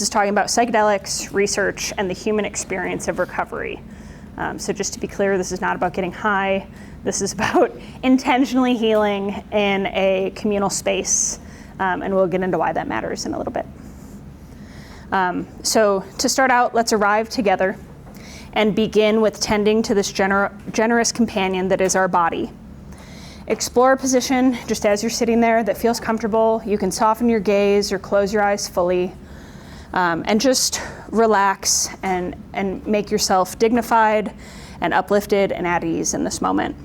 This is talking about psychedelics, research, and the human experience of recovery. So just to be clear, this is not about getting high. This is about intentionally healing in a communal space, and we'll get into why that matters in a little bit. So to start out, let's arrive together and begin with tending to this generous companion that is our body. Explore a position, just as you're sitting there, that feels comfortable. You can soften your gaze or close your eyes fully, and just relax and make yourself dignified and uplifted and at ease in this moment.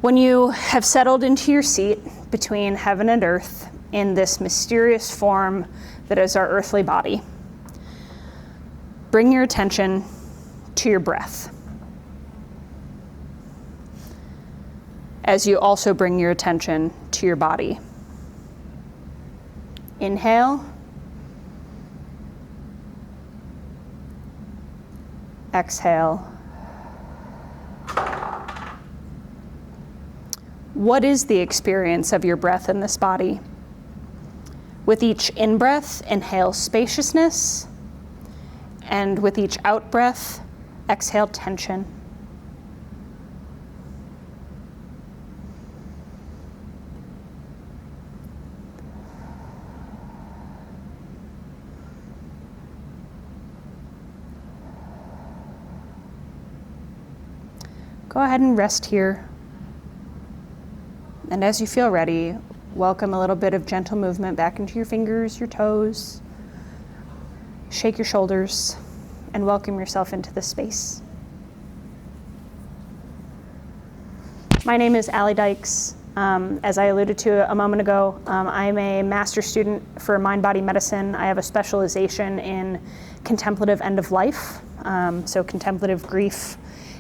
When you have settled into your seat between heaven and earth in this mysterious form that is our earthly body, bring your attention to your breath, as you also bring your attention to your body. Inhale. Exhale. What is the experience of your breath in this body? With each in-breath, inhale spaciousness, and with each out-breath, exhale tension. Go ahead and rest here. And as you feel ready, welcome a little bit of gentle movement back into your fingers, your toes. Shake your shoulders and welcome yourself into this space. My name is Allie Dykes. As I alluded to a moment ago, I'm a master's student for mind-body medicine. I have a specialization in contemplative end of life, so contemplative grief.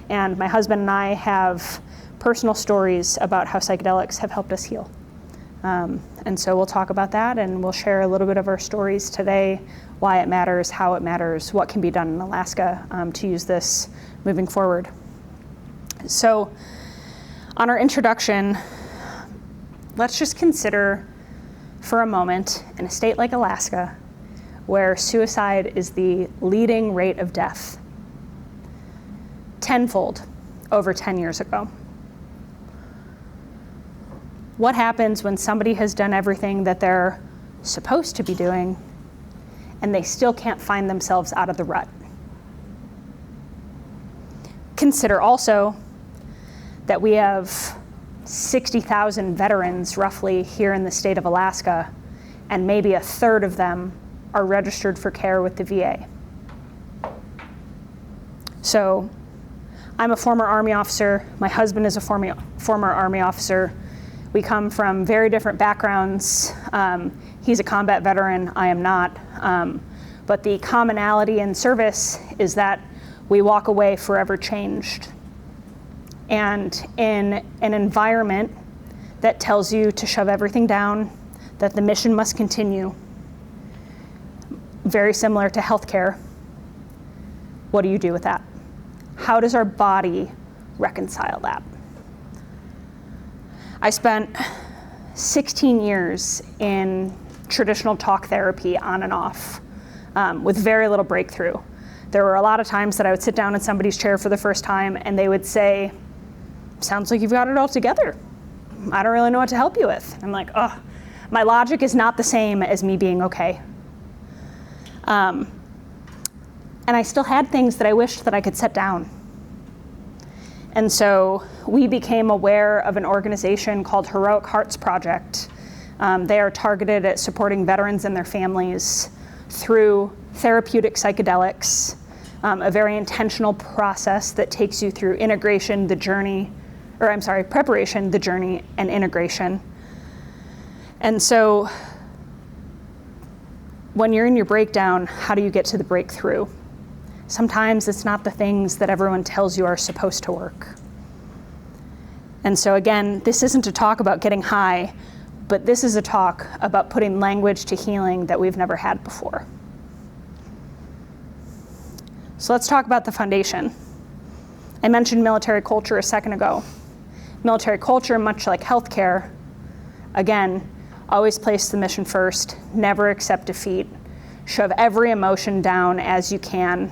And my husband and I have personal stories about how psychedelics have helped us heal. And so we'll talk about that, and we'll share a little bit of our stories today, why it matters, how it matters, what can be done in Alaska to use this moving forward. So on our introduction, let's just consider for a moment in a state like Alaska, where suicide is the leading rate of death, tenfold over 10 years ago. What happens when somebody has done everything that they're supposed to be doing and they still can't find themselves out of the rut? Consider also that we have 60,000 veterans roughly here in the state of Alaska, and maybe a third of them are registered for care with the VA. So I'm a former Army officer. My husband is a former Army officer. We come from very different backgrounds. He's a combat veteran, I am not. But the commonality in service is that we walk away forever changed. And in an environment that tells you to shove everything down, that the mission must continue, very similar to healthcare, what do you do with that? How does our body reconcile that? I spent 16 years in traditional talk therapy on and off, with very little breakthrough. There were a lot of times that I would sit down in somebody's chair for the first time and they would say, "Sounds like you've got it all together. I don't really know what to help you with." I'm like, oh, my logic is not the same as me being okay. And I still had things that I wished that I could set down. And so we became aware of an organization called Heroic Hearts Project. They are targeted at supporting veterans and their families through therapeutic psychedelics, a very intentional process that takes you through preparation, the journey, and integration. And so when you're in your breakdown, how do you get to the breakthrough? Sometimes it's not the things that everyone tells you are supposed to work. And so again, this isn't a talk about getting high, but this is a talk about putting language to healing that we've never had before. So let's talk about the foundation. I mentioned military culture a second ago. Military culture, much like healthcare, again, always place the mission first, never accept defeat, Shove every emotion down as you can.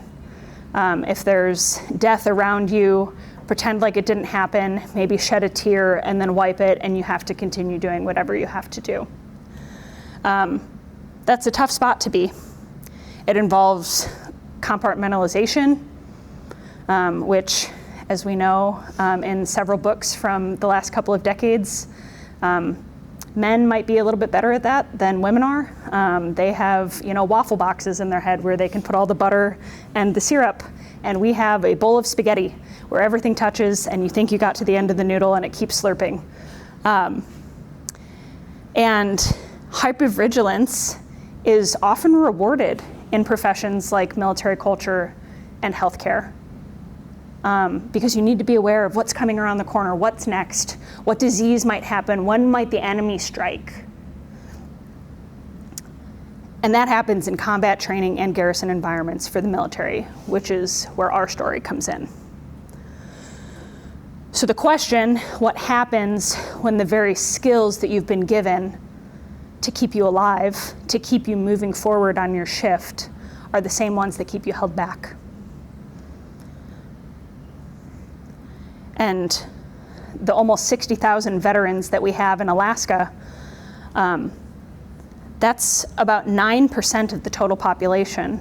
If there's death around you, pretend like it didn't happen, maybe shed a tear and then wipe it, and you have to continue doing whatever you have to do. That's a tough spot to be. It involves compartmentalization, which, as we know in several books from the last couple of decades, men might be a little bit better at that than women are. They have, waffle boxes in their head where they can put all the butter and the syrup, and we have a bowl of spaghetti where everything touches and you think you got to the end of the noodle and it keeps slurping. And hypervigilance is often rewarded in professions like military culture and healthcare. Because you need to be aware of what's coming around the corner, what's next, what disease might happen, when might the enemy strike. And that happens in combat training and garrison environments for the military, which is where our story comes in. So the question, what happens when the very skills that you've been given to keep you alive, to keep you moving forward on your shift, are the same ones that keep you held back? And the almost 60,000 veterans that we have in Alaska, that's about 9% of the total population.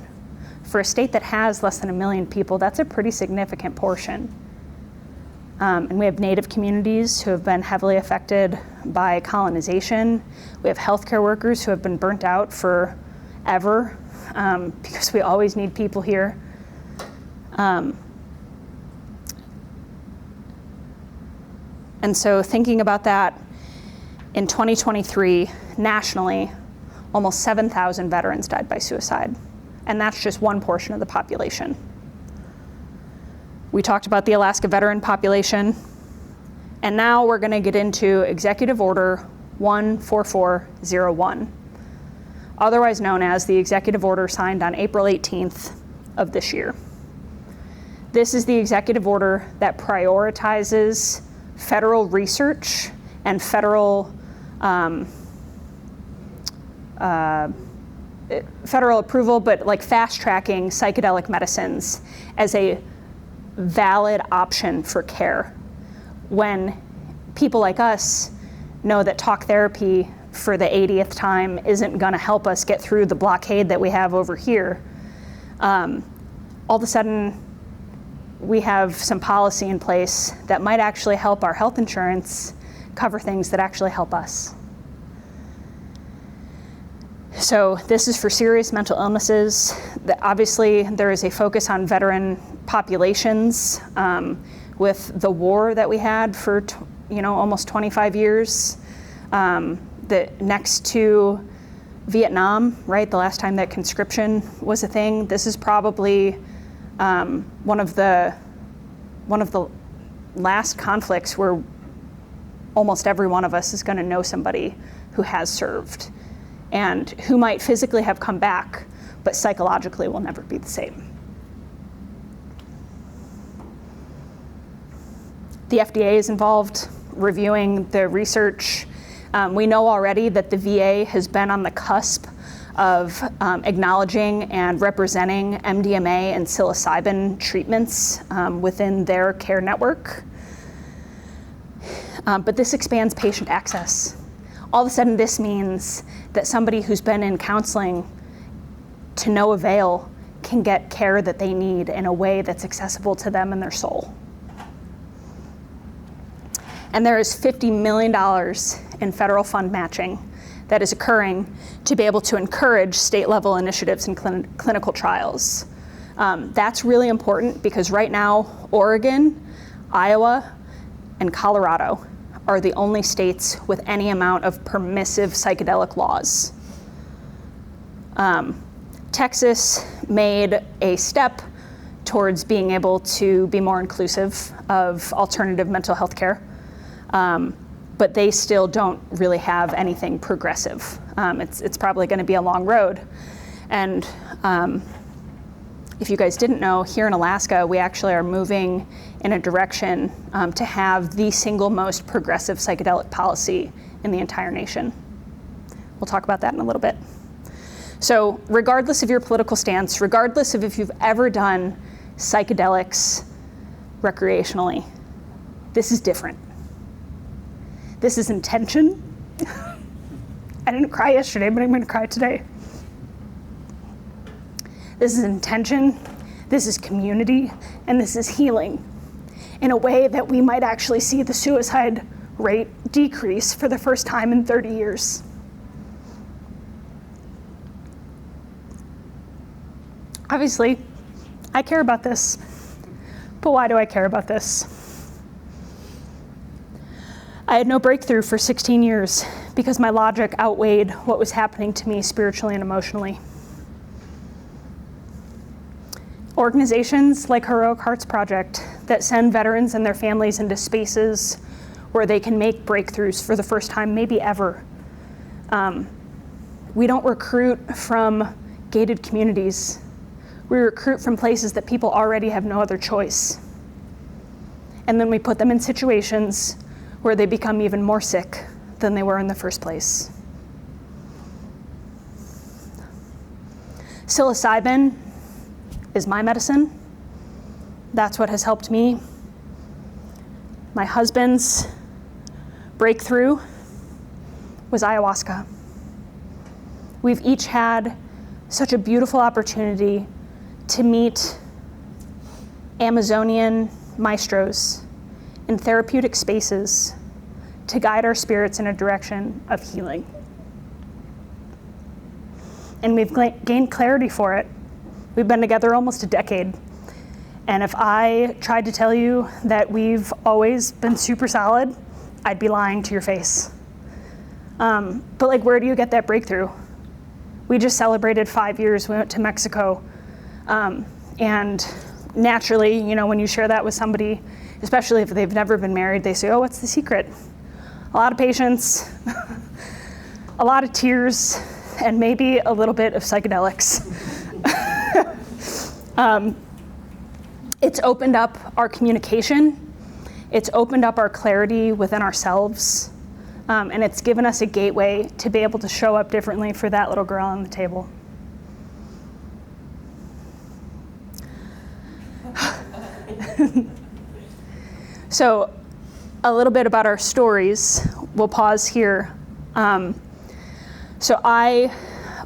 For a state that has less than 1 million people, that's a pretty significant portion. And we have Native communities who have been heavily affected by colonization. We have healthcare workers who have been burnt out forever because we always need people here. And so thinking about that, in 2023, nationally, almost 7,000 veterans died by suicide. And that's just one portion of the population. We talked about the Alaska veteran population, and now we're going to get into Executive Order 14401, otherwise known as the executive order signed on April 18th of this year. This is the executive order that prioritizes federal research and federal approval, but like fast-tracking psychedelic medicines as a valid option for care. When people like us know that talk therapy for the 80th time isn't going to help us get through the blockade that we have over here, all of a sudden we have some policy in place that might actually help our health insurance cover things that actually help us. So this is for serious mental illnesses. Obviously, there is a focus on veteran populations with the war that we had for almost 25 years. Next to Vietnam, right? The last time that conscription was a thing. This is probably one of the last conflicts where almost every one of us is going to know somebody who has served and who might physically have come back, but psychologically will never be the same. The FDA is involved reviewing the research. We know already that the VA has been on the cusp of acknowledging and representing MDMA and psilocybin treatments within their care network. But this expands patient access. All of a sudden, this means that somebody who's been in counseling to no avail can get care that they need in a way that's accessible to them and their soul. And there is $50 million in federal fund matching that is occurring to be able to encourage state-level initiatives in clinical trials. That's really important because right now, Oregon, Iowa, and Colorado are the only states with any amount of permissive psychedelic laws. Texas made a step towards being able to be more inclusive of alternative mental health care, but they still don't really have anything progressive. It's probably going to be a long road. And if you guys didn't know, here in Alaska, we actually are moving in a direction to have the single most progressive psychedelic policy in the entire nation. We'll talk about that in a little bit. So regardless of your political stance, regardless of if you've ever done psychedelics recreationally, this is different. This is intention. I didn't cry yesterday, but I'm going to cry today. This is intention, this is community, and this is healing in a way that we might actually see the suicide rate decrease for the first time in 30 years. Obviously, I care about this, but why do I care about this? I had no breakthrough for 16 years because my logic outweighed what was happening to me spiritually and emotionally. Organizations like Heroic Hearts Project that send veterans and their families into spaces where they can make breakthroughs for the first time, maybe ever. We don't recruit from gated communities. We recruit from places that people already have no other choice. And then we put them in situations where they become even more sick than they were in the first place. Psilocybin is my medicine. That's what has helped me. My husband's breakthrough was ayahuasca. We've each had such a beautiful opportunity to meet Amazonian maestros in therapeutic spaces to guide our spirits in a direction of healing. And we've gained clarity for it. We've been together almost a decade. And if I tried to tell you that we've always been super solid, I'd be lying to your face. But like, where do you get that breakthrough? We just celebrated 5 years. We went to Mexico. And naturally, you know, when you share that with somebody, especially if they've never been married, they say, oh, what's the secret? A lot of patience, a lot of tears, and maybe a little bit of psychedelics. It's opened up our communication. It's opened up our clarity within ourselves. And it's given us a gateway to be able to show up differently for that little girl on the table. So a little bit about our stories. We'll pause here. So I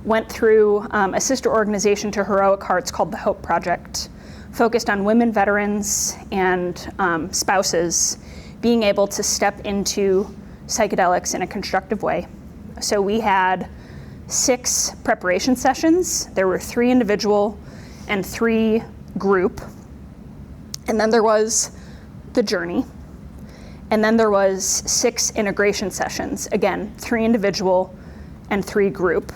went through a sister organization to Heroic Hearts called the Hope Project, focused on women veterans and spouses being able to step into psychedelics in a constructive way. So we had 6 preparation sessions. There were 3 individual and 3 group. And then there was the journey. And then there was 6 integration sessions. Again, 3 individual and 3 group.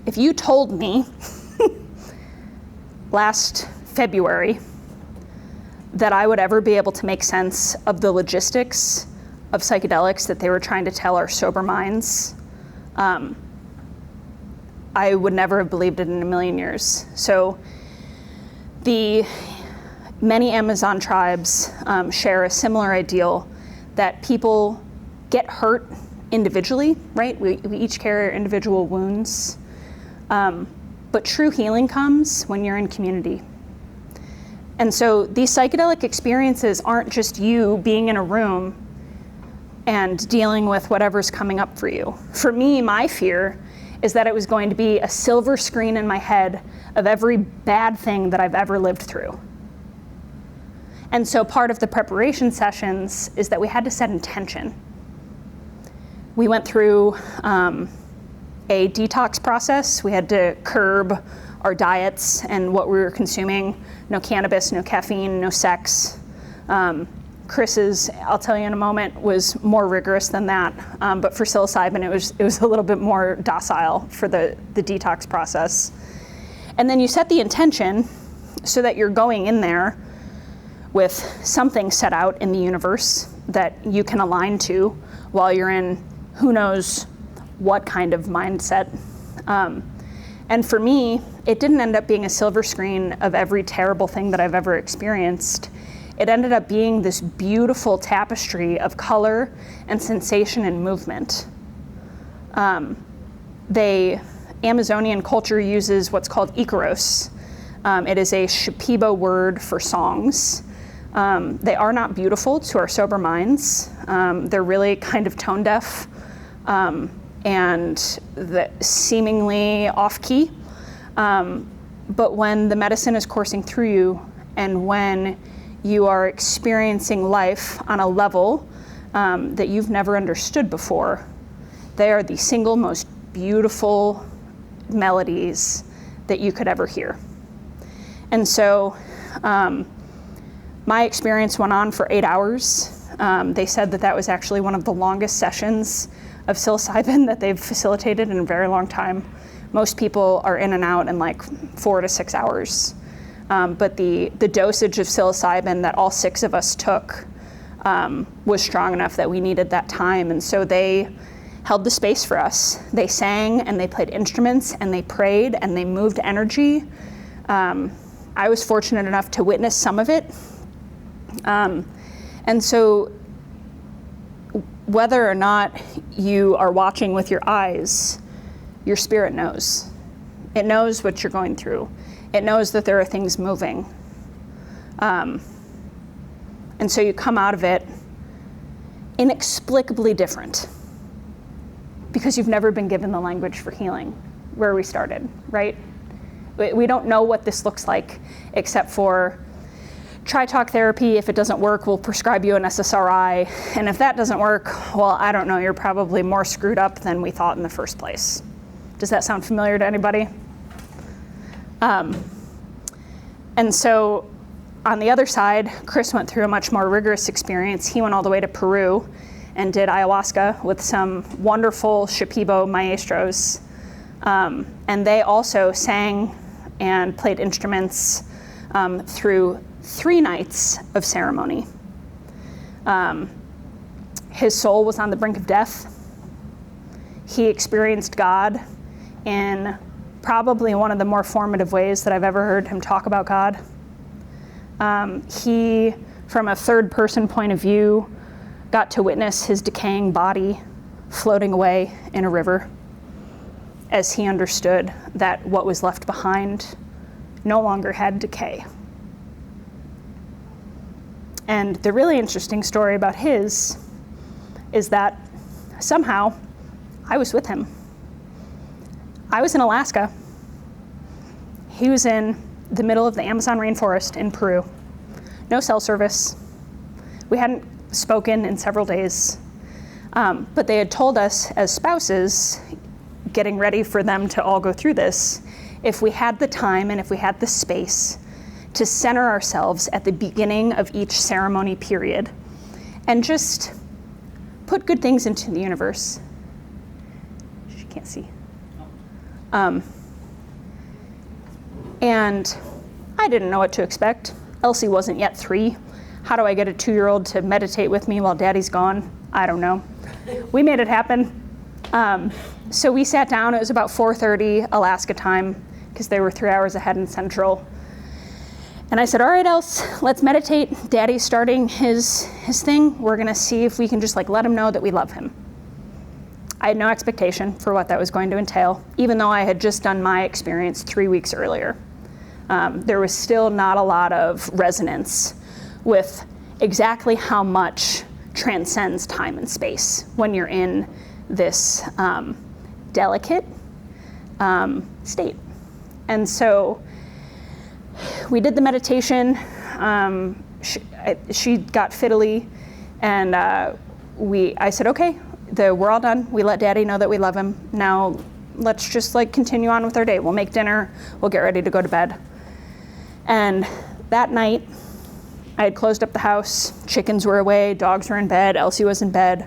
If you told me last February that I would ever be able to make sense of the logistics of psychedelics that they were trying to tell our sober minds, I would never have believed it in a million years. So the many Amazon tribes share a similar ideal that people get hurt individually, right? We each carry our individual wounds. But true healing comes when you're in community. And so these psychedelic experiences aren't just you being in a room and dealing with whatever's coming up for you. For me, my fear is that it was going to be a silver screen in my head of every bad thing that I've ever lived through. And so part of the preparation sessions is that we had to set intention. We went through a detox process. We had to curb our diets and what we were consuming. No cannabis, no caffeine, no sex. Chris's, I'll tell you in a moment, was more rigorous than that. But for psilocybin, it was a little bit more docile for the detox process. And then you set the intention so that you're going in there with something set out in the universe that you can align to while you're in who knows what kind of mindset. And for me, it didn't end up being a silver screen of every terrible thing that I've ever experienced. It ended up being this beautiful tapestry of color and sensation and movement. They Amazonian culture uses what's called ikaros. It is a Shipibo word for songs. They are not beautiful to our sober minds. They're really kind of tone deaf and seemingly off-key. But when the medicine is coursing through you and when you are experiencing life on a level that you've never understood before, they are the single most beautiful melodies that you could ever hear. And so my experience went on for 8 hours. They said that was actually one of the longest sessions of psilocybin that they've facilitated in a very long time. Most people are in and out in like 4 to 6 hours. But the dosage of psilocybin that all 6 of us took was strong enough that we needed that time. And so they held the space for us. They sang and they played instruments and they prayed and they moved energy. I was fortunate enough to witness some of it. And so whether or not you are watching with your eyes, your spirit knows. It knows what you're going through. It knows that there are things moving. And so you come out of it inexplicably different because you've never been given the language for healing where we started, right? We don't know what this looks like except for try talk therapy. If it doesn't work, we'll prescribe you an SSRI. And if that doesn't work, well, I don't know, you're probably more screwed up than we thought in the first place. Does that sound familiar to anybody? And so on the other side, Chris went through a much more rigorous experience. He went all the way to Peru and did ayahuasca with some wonderful Shipibo maestros. And they also sang and played instruments through 3 nights of ceremony. His soul was on the brink of death. He experienced God in probably one of the more formative ways that I've ever heard him talk about God. He, from a third person point of view, got to witness his decaying body floating away in a river as he understood that what was left behind no longer had decay. And the really interesting story about his is that somehow I was with him. I was in Alaska. He was in the middle of the Amazon rainforest in Peru. No cell service. We hadn't spoken in several days. But they had told us as spouses, getting ready for them to all go through this, if we had the time and if we had the space to center ourselves at the beginning of each ceremony period and just put good things into the universe. She can't see. And I didn't know what to expect. Elsie wasn't yet 3. How do I get a 2-year-old to meditate with me while daddy's gone? I don't know. We made it happen. So we sat down. It was about 4:30 Alaska time because they were 3 hours ahead in Central. And I said, all right, Else, let's meditate. Daddy's starting his thing. We're gonna see if we can just let him know that we love him. I had no expectation for what that was going to entail, even though I had just done my experience 3 weeks earlier. There was still not a lot of resonance with exactly how much transcends time and space when you're in this delicate state. And so we did the meditation. She got fiddly, and I said, okay, we're all done. We let Daddy know that we love him. Now let's just continue on with our day. We'll make dinner. We'll get ready to go to bed. And that night, I had closed up the house. Chickens were away. Dogs were in bed. Elsie was in bed.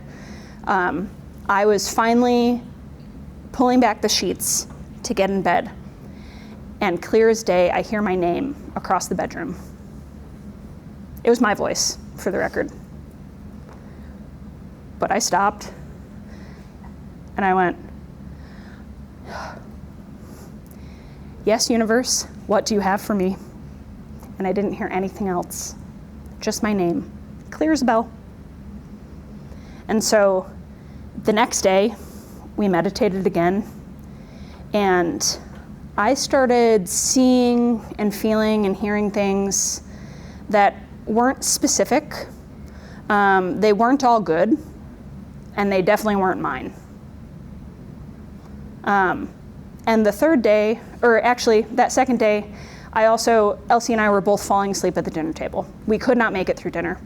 I was finally pulling back the sheets to get in bed. And clear as day, I hear my name across the bedroom. It was my voice, for the record. But I stopped, and I went, yes, universe, what do you have for me? And I didn't hear anything else, just my name, clear as a bell. And so the next day, we meditated again, And I started seeing and feeling and hearing things that weren't specific. They weren't all good, and they definitely weren't mine. And the third day, or actually that second day, Elsie and I were both falling asleep at the dinner table. We could not make it through dinner.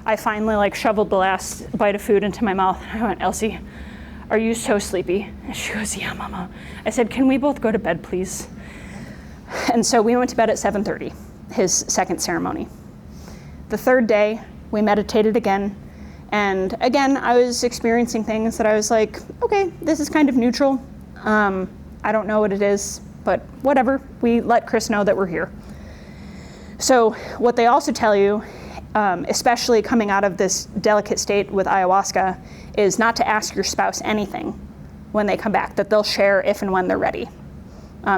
I finally shoveled the last bite of food into my mouth. I went, Elsie, are you so sleepy? And she goes, yeah, Mama. I said, can we both go to bed, please? And so we went to bed at 7:30, his second ceremony. The third day, we meditated again. And again, I was experiencing things that I was like, okay, this is kind of neutral. I don't know what it is, but whatever. We let Chris know that we're here. So what they also tell you, especially coming out of this delicate state with ayahuasca, is not to ask your spouse anything when they come back, that they'll share if and when they're ready,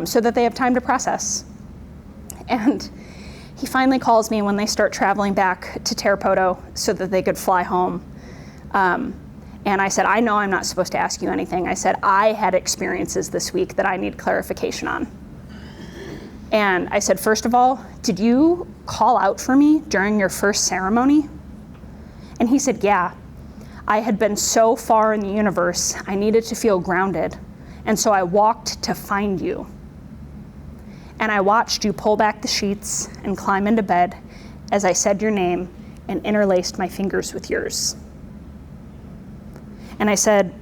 so that they have time to process. And he finally calls me when they start traveling back to Terapoto so that they could fly home. And I said, I know I'm not supposed to ask you anything. I said, I had experiences this week that I need clarification on. And I said, first of all, did you call out for me during your first ceremony? And he said, yeah. I had been so far in the universe, I needed to feel grounded. And so I walked to find you. And I watched you pull back the sheets and climb into bed as I said your name and interlaced my fingers with yours. And I said,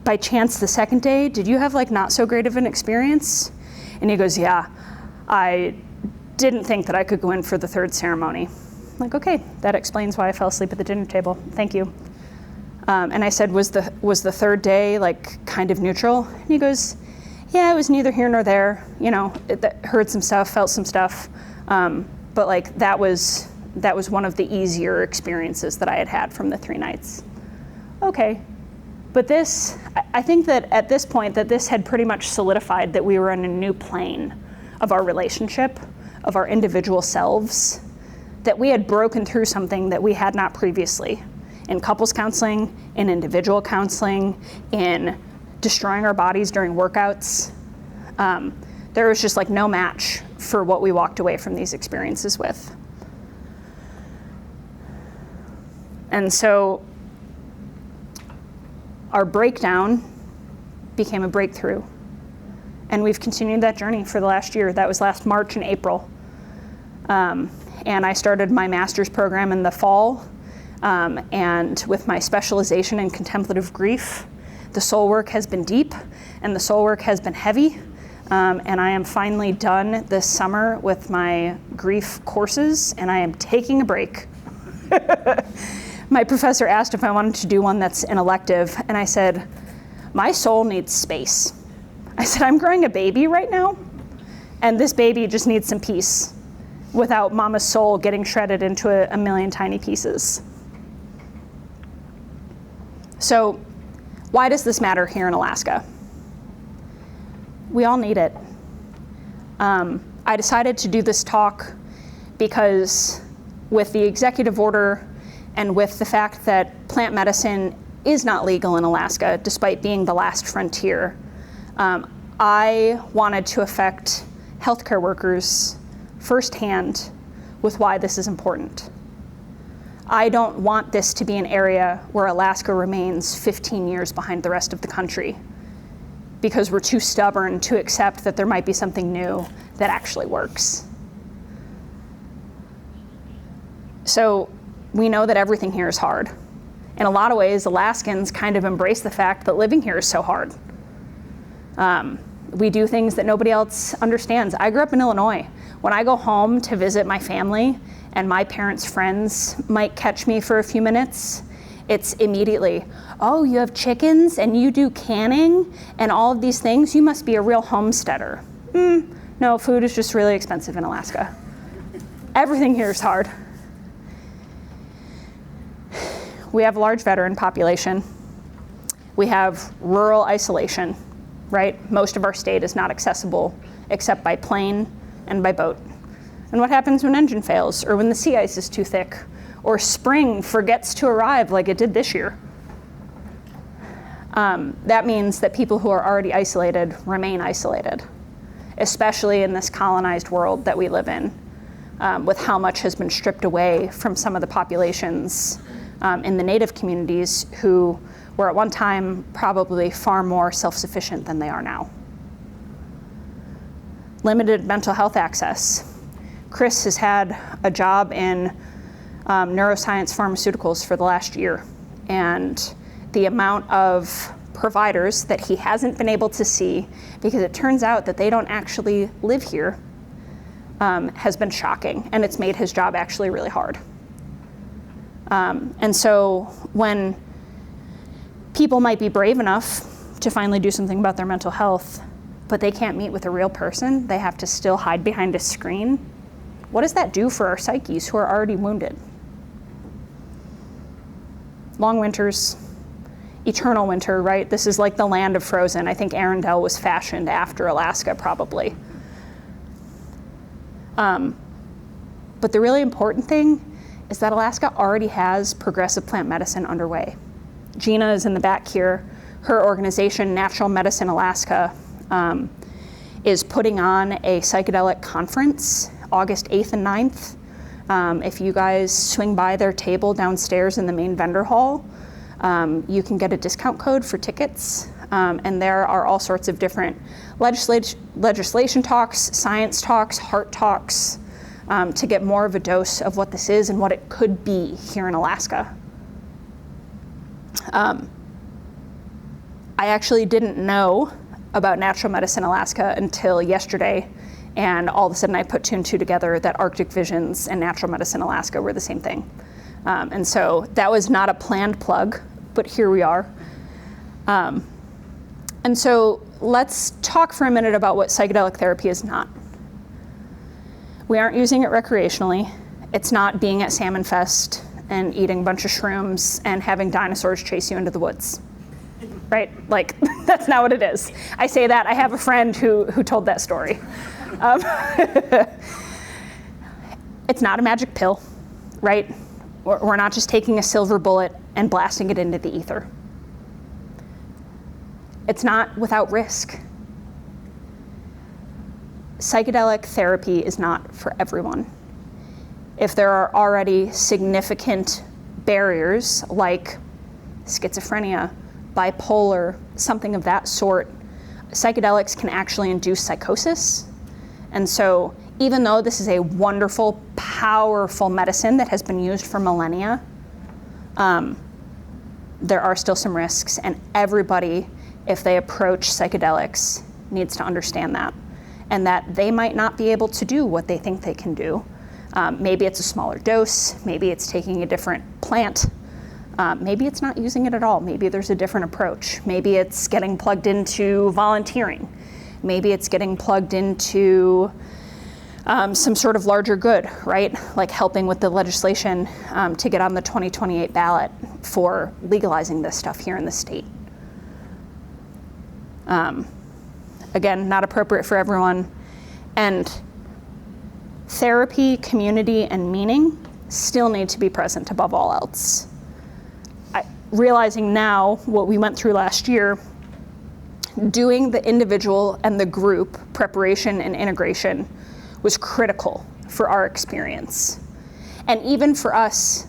by chance the second day, did you have not so great of an experience? And he goes, yeah, I didn't think that I could go in for the third ceremony. I'm like, okay, that explains why I fell asleep at the dinner table. Thank you. And I said, was the third day kind of neutral? And he goes, yeah, it was neither here nor there. Heard some stuff, felt some stuff. But that was one of the easier experiences that I had from the 3 nights. Okay. But I think that at this point that this had pretty much solidified that we were in a new plane of our relationship, of our individual selves, that we had broken through something that we had not previously in couples counseling, in individual counseling, in destroying our bodies during workouts. There was just no match for what we walked away from these experiences with. And so our breakdown became a breakthrough. And we've continued that journey for the last year. That was last March and April. And I started my master's program in the fall. And with my specialization in contemplative grief, the soul work has been deep and the soul work has been heavy. And I am finally done this summer with my grief courses, and I am taking a break. My professor asked if I wanted to do one that's an elective, and I said, my soul needs space. I said, I'm growing a baby right now, and this baby just needs some peace without mama's soul getting shredded into a million tiny pieces. So why does this matter here in Alaska? We all need it. I decided to do this talk because with the executive order and with the fact that plant medicine is not legal in Alaska, despite being the last frontier, I wanted to affect healthcare workers firsthand with why this is important. I don't want this to be an area where Alaska remains 15 years behind the rest of the country because we're too stubborn to accept that there might be something new that actually works. So we know that everything here is hard. In a lot of ways, Alaskans kind of embrace the fact that living here is so hard. We do things that nobody else understands. I grew up in Illinois. When I go home to visit my family and my parents' friends might catch me for a few minutes, it's immediately, oh, you have chickens and you do canning and all of these things? You must be a real homesteader. No, food is just really expensive in Alaska. Everything here is hard. We have a large veteran population. We have rural isolation, right? Most of our state is not accessible except by plane and by boat. And what happens when engine fails, or when the sea ice is too thick, or spring forgets to arrive like it did this year? That means that people who are already isolated remain isolated, especially in this colonized world that we live in, with how much has been stripped away from some of the populations in the native communities who were at one time probably far more self-sufficient than they are now. Limited mental health access. Chris has had a job in neuroscience pharmaceuticals for the last year, and the amount of providers that he hasn't been able to see, because it turns out that they don't actually live here, has been shocking, and it's made his job actually really hard. And so when people might be brave enough to finally do something about their mental health, but they can't meet with a real person, they have to still hide behind a screen, what does that do for our psyches who are already wounded? Long winters, eternal winter, right? This is like the land of Frozen. I think Arendelle was fashioned after Alaska, probably. But the really important thing is that Alaska already has progressive plant medicine underway. Gina is in the back here. Her organization, Natural Medicine Alaska, is putting on a psychedelic conference August 8th and 9th. If you guys swing by their table downstairs in the main vendor hall, you can get a discount code for tickets. And there are all sorts of different legislation talks, science talks, heart talks, to get more of a dose of what this is and what it could be here in Alaska. I actually didn't know about Natural Medicine Alaska until yesterday, and all of a sudden I put two and two together that Arctic Visions and Natural Medicine Alaska were the same thing. And so that was not a planned plug, but here we are. And so let's talk for a minute about what psychedelic therapy is not. We aren't using it recreationally. It's not being at Salmon Fest and eating a bunch of shrooms and having dinosaurs chase you into the woods, right? Like, that's not what it is. I say that, I have a friend who told that story. It's not a magic pill, right? We're not just taking a silver bullet and blasting it into the ether. It's not without risk. Psychedelic therapy is not for everyone. If there are already significant barriers like schizophrenia, bipolar, something of that sort, psychedelics can actually induce psychosis. And so even though this is a wonderful, powerful medicine that has been used for millennia, there are still some risks, and everybody, if they approach psychedelics, needs to understand that, and that they might not be able to do what they think they can do. Maybe it's a smaller dose, maybe it's taking a different plant, maybe it's not using it at all, maybe there's a different approach, maybe it's getting plugged into volunteering, maybe it's getting plugged into some sort of larger good, right? Like helping with the legislation to get on the 2028 ballot for legalizing this stuff here in the state. Again, not appropriate for everyone. And therapy, community, and meaning still need to be present above all else. Realizing now what we went through last year, doing the individual and the group preparation and integration was critical for our experience. And even for us,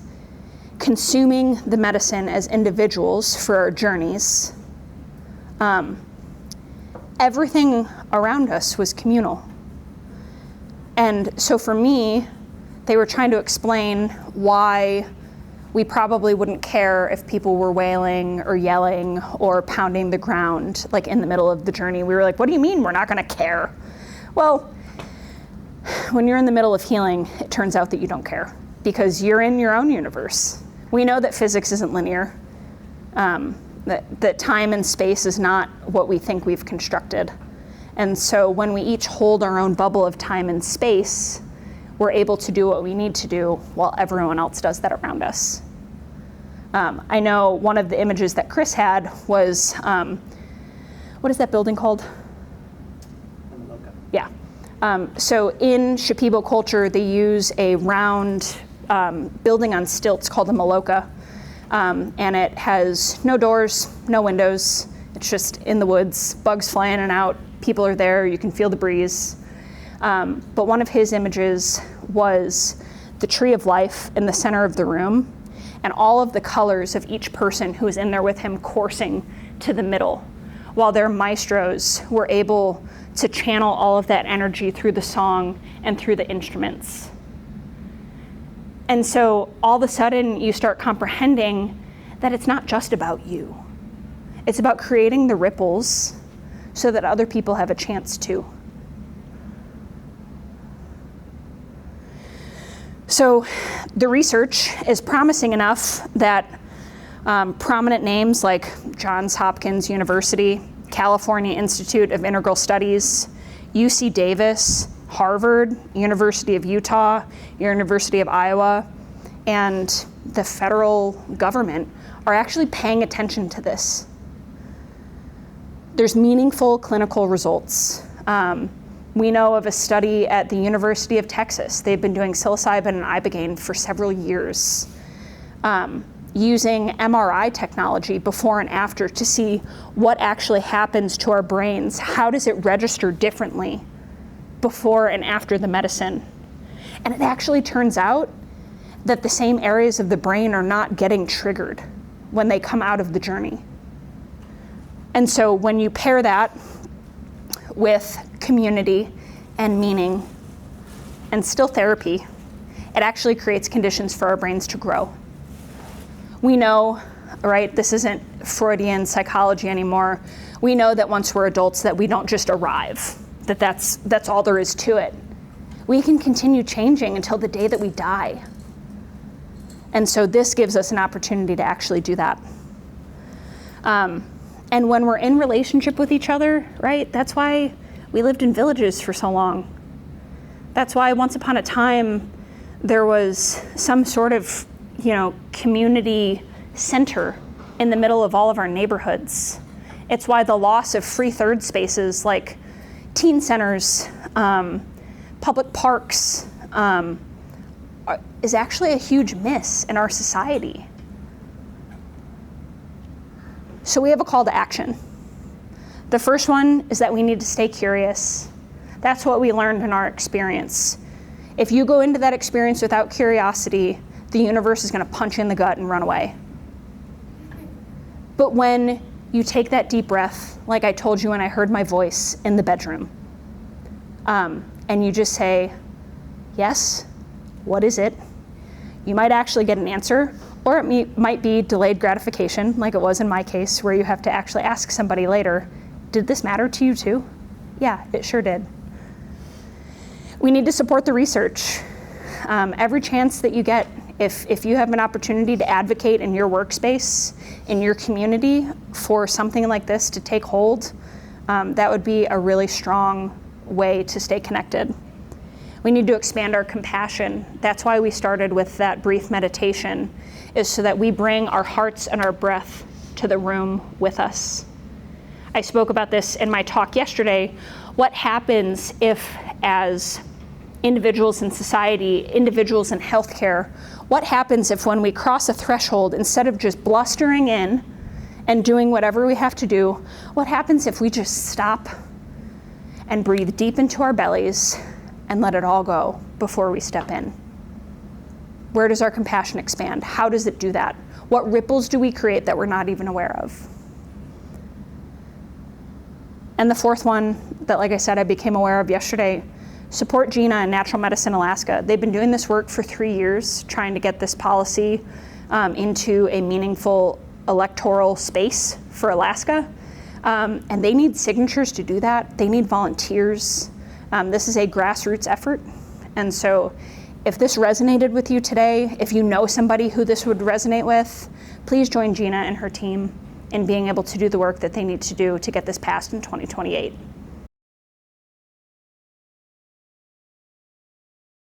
consuming the medicine as individuals for our journeys, everything around us was communal. And so for me, they were trying to explain why we probably wouldn't care if people were wailing or yelling or pounding the ground like in the middle of the journey. We were like, what do you mean we're not gonna care? Well, when you're in the middle of healing, it turns out that you don't care because you're in your own universe. We know that physics isn't linear, that time and space is not what we think we've constructed. And so when we each hold our own bubble of time and space, we're able to do what we need to do while everyone else does that around us. I know one of the images that Chris had was, what is that building called? Yeah. So in Shipibo culture, they use a round building on stilts called a maloka And it has no doors, no windows. It's just in the woods, bugs fly in and out, people are there, you can feel the breeze. But one of his images was the tree of life in the center of the room, and all of the colors of each person who was in there with him coursing to the middle, while their maestros were able to channel all of that energy through the song and through the instruments. And so all of a sudden you start comprehending that it's not just about you. It's about creating the ripples so that other people have a chance too. So the research is promising enough that prominent names like Johns Hopkins University, California Institute of Integral Studies, UC Davis, Harvard, University of Utah, University of Iowa, and the federal government are actually paying attention to this. There's meaningful clinical results. We know of a study at the University of Texas. They've been doing psilocybin and ibogaine for several years, using MRI technology before and after to see what actually happens to our brains. How does it register differently before and after the medicine? And it actually turns out that the same areas of the brain are not getting triggered when they come out of the journey. And so when you pair that with community and meaning and still therapy, it actually creates conditions for our brains to grow. We know, right, this isn't Freudian psychology anymore. We know that once we're adults that we don't just arrive, that's all there is to it. We can continue changing until the day that we die. And so this gives us an opportunity to actually do that. And when we're in relationship with each other, right, that's why we lived in villages for so long. That's why once upon a time there was some sort of, community center in the middle of all of our neighborhoods. It's why the loss of free third spaces like teen centers, public parks, is actually a huge miss in our society. So we have a call to action. The first one is that we need to stay curious. That's what we learned in our experience. If you go into that experience without curiosity, the universe is going to punch you in the gut and run away. But when you take that deep breath, like I told you when I heard my voice in the bedroom, and you just say, yes, what is it? You might actually get an answer, or it might be delayed gratification, like it was in my case, where you have to actually ask somebody later, did this matter to you too? Yeah, it sure did. We need to support the research. Every chance that you get, if you have an opportunity to advocate in your workspace, in your community for something like this to take hold, that would be a really strong way to stay connected. We need to expand our compassion. That's why we started with that brief meditation, is so that we bring our hearts and our breath to the room with us. I spoke about this in my talk yesterday. What happens if, as individuals in society, individuals in healthcare, what happens if when we cross a threshold, instead of just blustering in and doing whatever we have to do, what happens if we just stop and breathe deep into our bellies and let it all go before we step in? Where does our compassion expand? How does it do that? What ripples do we create that we're not even aware of? And the fourth one that, like I said, I became aware of yesterday, support Gina and Natural Medicine Alaska. They've been doing this work for 3 years, trying to get this policy into a meaningful electoral space for Alaska. And they need signatures to do that. They need volunteers. This is a grassroots effort. And so if this resonated with you today, if you know somebody who this would resonate with, please join Gina and her team in being able to do the work that they need to do to get this passed in 2028.